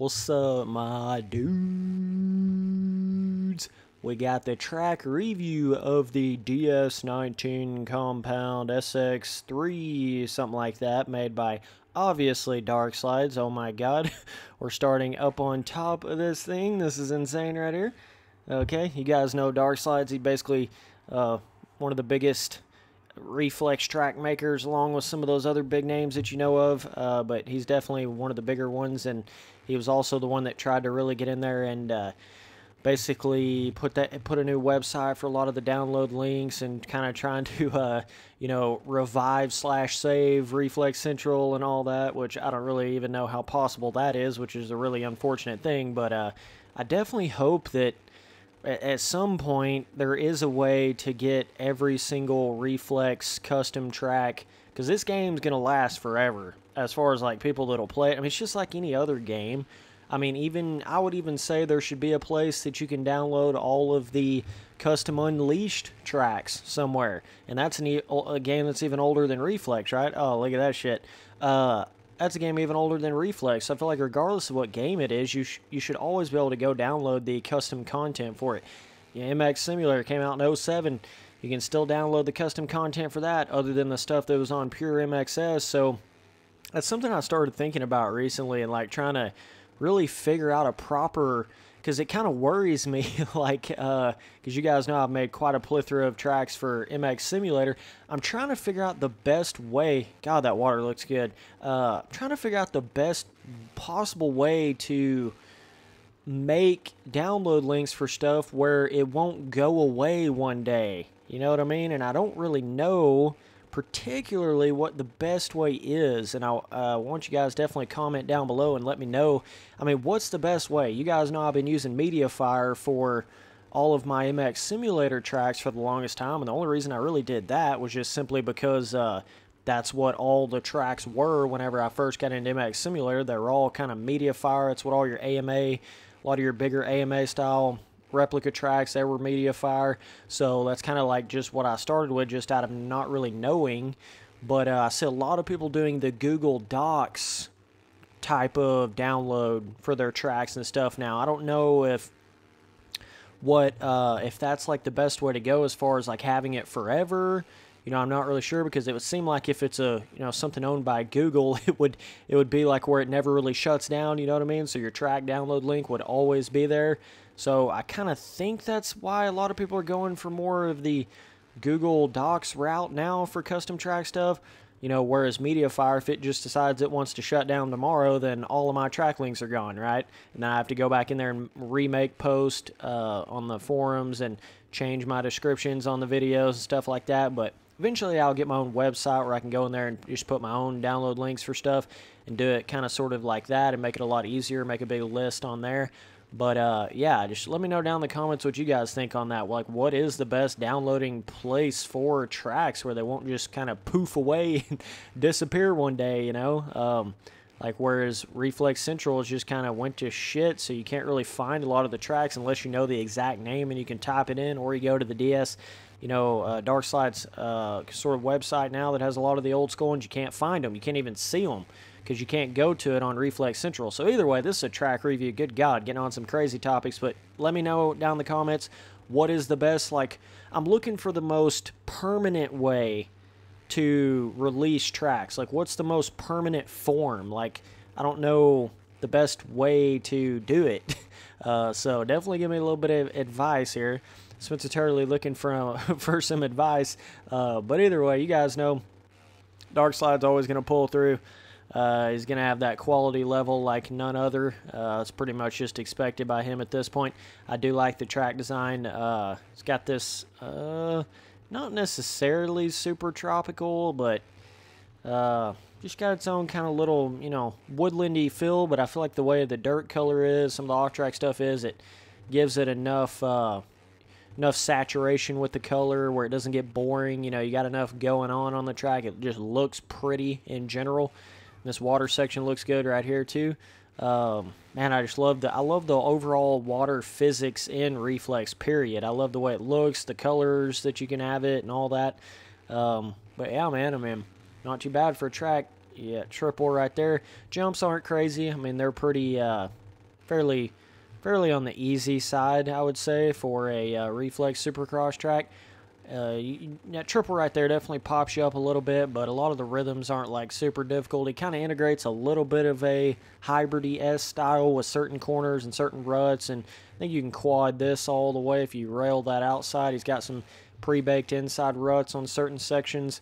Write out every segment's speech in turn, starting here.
What's up, my dudes? We got the track review of the DS19 Compound SX3, something like that, made by obviously Darkslides. Oh my god, we're starting up on top of this thing. This is insane right here. Okay, you guys know Darkslides. He's basically one of the biggest reflex track makers, along with some of those other big names that you know of, but he's definitely one of the bigger ones, and he was also the one that tried to really get in there and basically put a new website for a lot of the download links, and kind of trying to revive slash save Reflex Central and all that, which I don't really even know how possible that is, which is a really unfortunate thing. But I definitely hope that at some point there is a way to get every single Reflex custom track, because this game's gonna last forever as far as like people that'll play it. I mean, it's just like any other game. I mean, I would even say there should be a place that you can download all of the custom Unleashed tracks somewhere, and that's a game that's even older than Reflex, right? Oh, look at that shit. That's a game even older than Reflex. So I feel like regardless of what game it is, you should always be able to go download the custom content for it. Yeah, MX Simulator came out in 07. You can still download the custom content for that, other than the stuff that was on pure MXS. So that's something I started thinking about recently, and like trying to really figure out a proper, because it kind of worries me, like, because you guys know I've made quite a plethora of tracks for MX Simulator. I'm trying to figure out the best way. God, that water looks good. I'm trying to figure out the best possible way to make download links for stuff where it won't go away one day. You know what I mean? And I don't really know particularly what the best way is, and I want you guys definitely comment down below and let me know. I mean, what's the best way? You guys know I've been using MediaFire for all of my MX Simulator tracks for the longest time, and the only reason I really did that was just simply because that's what all the tracks were whenever I first got into MX Simulator. They were all kind of MediaFire. It's what all your AMA, a lot of your bigger AMA style replica tracks, they were MediaFire. So that's kind of like just what I started with, just out of not really knowing. But I see a lot of people doing the Google Docs type of download for their tracks and stuff now. I don't know if that's like the best way to go as far as like having it forever. You know, I'm not really sure, because it would seem like if it's a, something owned by Google, it would be like where it never really shuts down, you know what I mean? So your track download link would always be there. So I kind of think that's why a lot of people are going for more of the Google Docs route now for custom track stuff. You know, whereas MediaFire, if it just decides it wants to shut down tomorrow, then all of my track links are gone, right? And then I have to go back in there and remake post on the forums and change my descriptions on the videos and stuff like that. But eventually I'll get my own website where I can go in there and just put my own download links for stuff and do it kind of sort of like that and make it a lot easier, make a big list on there. But yeah, just let me know down in the comments what you guys think on that. Like, what is the best downloading place for tracks where they won't just kind of poof away and disappear one day, you know? Like, whereas Reflex Central is just kind of went to shit, so you can't really find a lot of the tracks unless you know the exact name and you can type it in, or you go to the DS, Darkslide's sort of website now that has a lot of the old school ones. You can't find them. You can't even see them, because you can't go to it on Reflex Central. So either way, this is a track review. Good God, getting on some crazy topics, but let me know down in the comments what is the best. Like, I'm looking for the most permanent way to release tracks. Like, what's the most permanent form? Like, I don't know the best way to do it. So definitely give me a little bit of advice here. Spencer Turley looking for some advice. But either way, you guys know Darkslide's always going to pull through. He's going to have that quality level like none other. It's pretty much just expected by him at this point. I do like the track design. It's got this, not necessarily super tropical, but just got its own kind of little, woodlandy feel. But I feel like the way the dirt color is, some of the off-track stuff is, it gives it enough saturation with the color where it doesn't get boring. You got enough going on the track. It just looks pretty in general. This water section looks good right here too. Man, I just love the overall water physics in Reflex, period. I love the way it looks, the colors that you can have it and all that. But yeah, man, I mean, not too bad for a track. Yeah, triple right there. Jumps aren't crazy. I mean, they're pretty fairly on the easy side, I would say, for a reflex supercross track. That triple right there definitely pops you up a little bit, but a lot of the rhythms aren't like super difficult. It kind of integrates a little bit of a hybrid-y-esque style with certain corners and certain ruts, and I think you can quad this all the way if you rail that outside. He's got some pre-baked inside ruts on certain sections.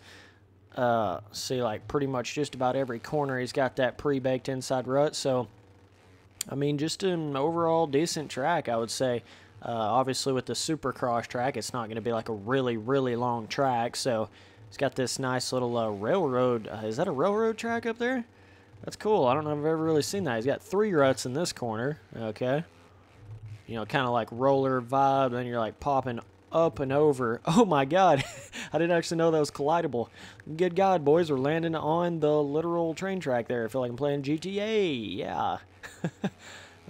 See, like pretty much just about every corner he's got that pre-baked inside rut. So, I mean, just an overall decent track, I would say. Obviously, with the Supercross track, it's not going to be like a really, really long track. So, it's got this nice little railroad. Is that a railroad track up there? That's cool. I don't know if I've ever really seen that. He's got 3 ruts in this corner. Okay. You know, kind of like roller vibe. Then you're like popping up and over. Oh my God. I didn't actually know that was collidable. Good God, boys. We're landing on the literal train track there. I feel like I'm playing GTA. Yeah.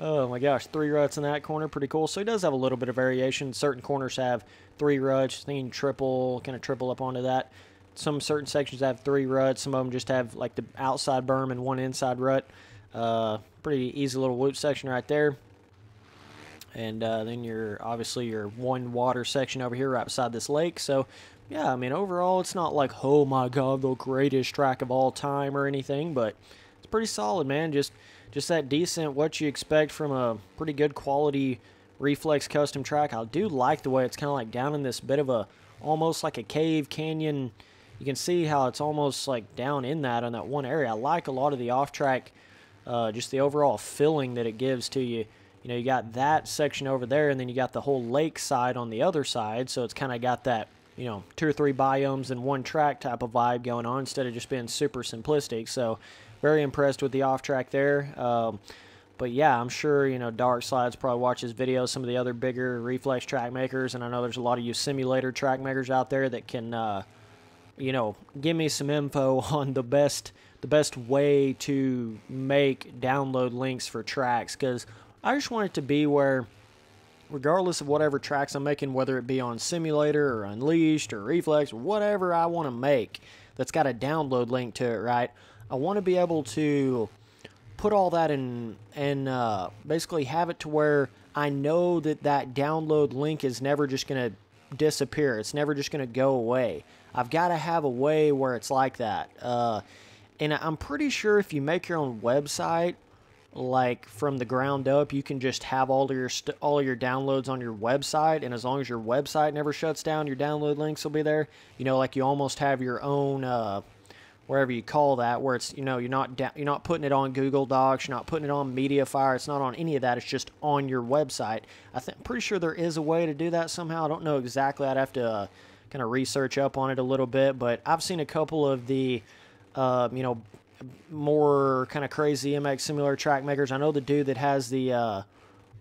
Oh my gosh, 3 ruts in that corner, pretty cool. So he does have a little bit of variation. Certain corners have 3 ruts. I think you can kind of triple up onto that. Some certain sections have 3 ruts. Some of them just have like the outside berm and 1 inside rut. Pretty easy little loop section right there. And then obviously your 1 water section over here right beside this lake. So yeah, I mean, overall it's not like, oh my God, the greatest track of all time or anything, but it's pretty solid, man. Just that decent, what you expect from a pretty good quality reflex custom track. I do like the way it's kind of like down in this bit of almost like a cave canyon. You can see how it's almost like down in on that one area. I like a lot of the off-track, just the overall feeling that it gives to you. You know, you got that section over there, and then you got the whole lake side on the other side, so it's kind of got that, you know, 2 or 3 biomes in one track type of vibe going on instead of just being super simplistic. So very impressed with the off-track there. But yeah, I'm sure, you know, Dark Slides probably watches videos, some of the other bigger reflex track makers, and I know there's a lot of you simulator track makers out there that can, you know, give me some info on the best way to make download links for tracks, because I just want it to be where, regardless of whatever tracks I'm making, whether it be on Simulator or Unleashed or Reflex or whatever I want to make that's got a download link to it, right? I want to be able to put all that in and basically have it to where I know that download link is never just going to disappear. It's never just going to go away. I've got to have a way where it's like that. And I'm pretty sure if you make your own website, like from the ground up, you can just have all of your downloads on your website, and as long as your website never shuts down, your download links will be there. You know, like you almost have your own wherever you call that, where it's, you know, you're not putting it on Google Docs, you're not putting it on Mediafire, it's not on any of that, it's just on your website. I'm pretty sure there is a way to do that somehow. I don't know exactly. I'd have to kind of research up on it a little bit, but I've seen a couple of the you know, more kind of crazy MX Simulator track makers. I know the dude that has the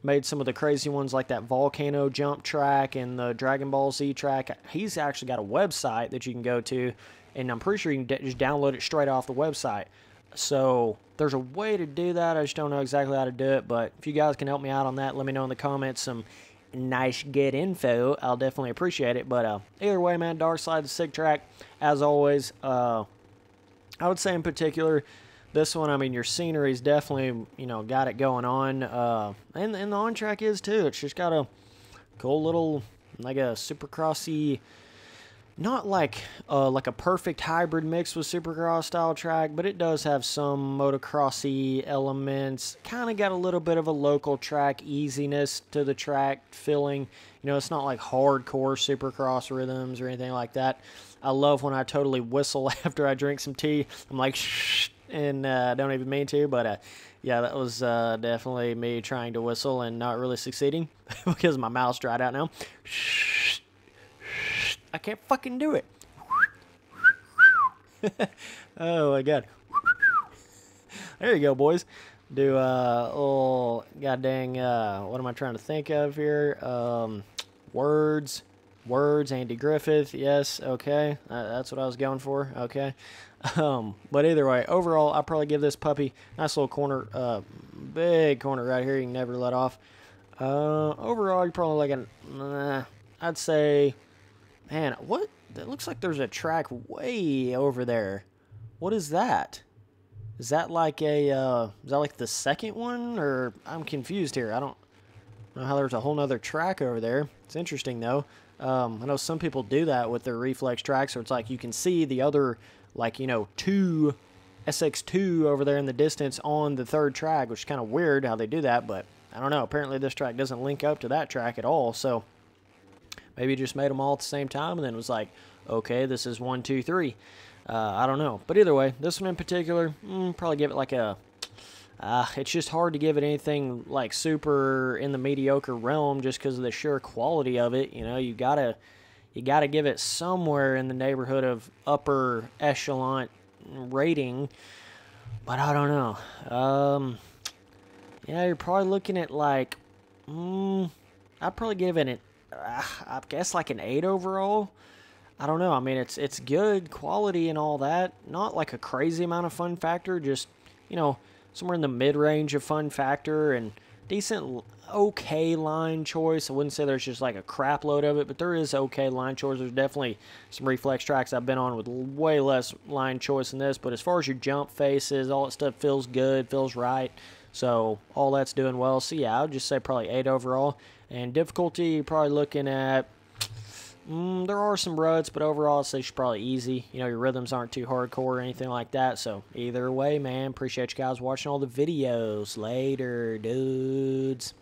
made some of the crazy ones like that Volcano Jump track and the Dragon Ball Z track. He's actually got a website that you can go to, and I'm pretty sure you can just download it straight off the website. So there's a way to do that. I just don't know exactly how to do it, but if you guys can help me out on that, let me know in the comments some nice good info. I'll definitely appreciate it. But either way, man, Dark Side is a sick track as always. I would say in particular, this one, I mean, your scenery's definitely, you know, got it going on. And the on-track is too. It's just got a cool little, like a Supercrossy, not like a perfect hybrid mix with Supercross style track, but it does have some motocrossy elements. Kind of got a little bit of a local track easiness to the track feeling. You know, it's not like hardcore Supercross rhythms or anything like that. I love when I totally whistle after I drink some tea. I'm like, shh, and don't even mean to, but yeah, that was definitely me trying to whistle and not really succeeding because my mouth's dried out now. Shh, shh, I can't fucking do it. Oh my God. There you go, boys. Do a little goddamn, what am I trying to think of here? Words, Andy Griffith, yes, okay, that's what I was going for, okay. But either way, overall, I'll probably give this puppy nice little corner, big corner right here you can never let off. Overall, you're probably like I'd say, man, what? It looks like there's a track way over there. What is that? Is that like a, is that like the second one? Or I'm confused here. I don't know how there's a whole nother track over there. It's interesting though. I know some people do that with their reflex tracks, so it's like you can see the other, like, you know, two SX2 over there in the distance on the third track, which is kind of weird how they do that, but I don't know. Apparently this track doesn't link up to that track at all, so maybe just made them all at the same time and then was like, okay, this is 1, 2, 3. I don't know. But either way, this one in particular, probably give it like a... it's just hard to give it anything like super in the mediocre realm just because of the sheer quality of it. You know, you gotta give it somewhere in the neighborhood of upper echelon rating. But I don't know. Yeah, you're probably looking at like, I'd probably give it an, I guess like an 8 overall. I don't know. I mean, it's good quality and all that. Not like a crazy amount of fun factor. Just, you know, somewhere in the mid-range of fun factor and decent, okay line choice. I wouldn't say there's just like a crap load of it, but there is okay line choice. There's definitely some reflex tracks I've been on with way less line choice than this. But as far as your jump faces, all that stuff feels good, feels right. So all that's doing well. So yeah, I would just say probably 8 overall. And difficulty, you're probably looking at... there are some ruts, but overall, I'd say it's probably easy. You know, your rhythms aren't too hardcore or anything like that. So, either way, man, appreciate you guys watching all the videos. Later, dudes.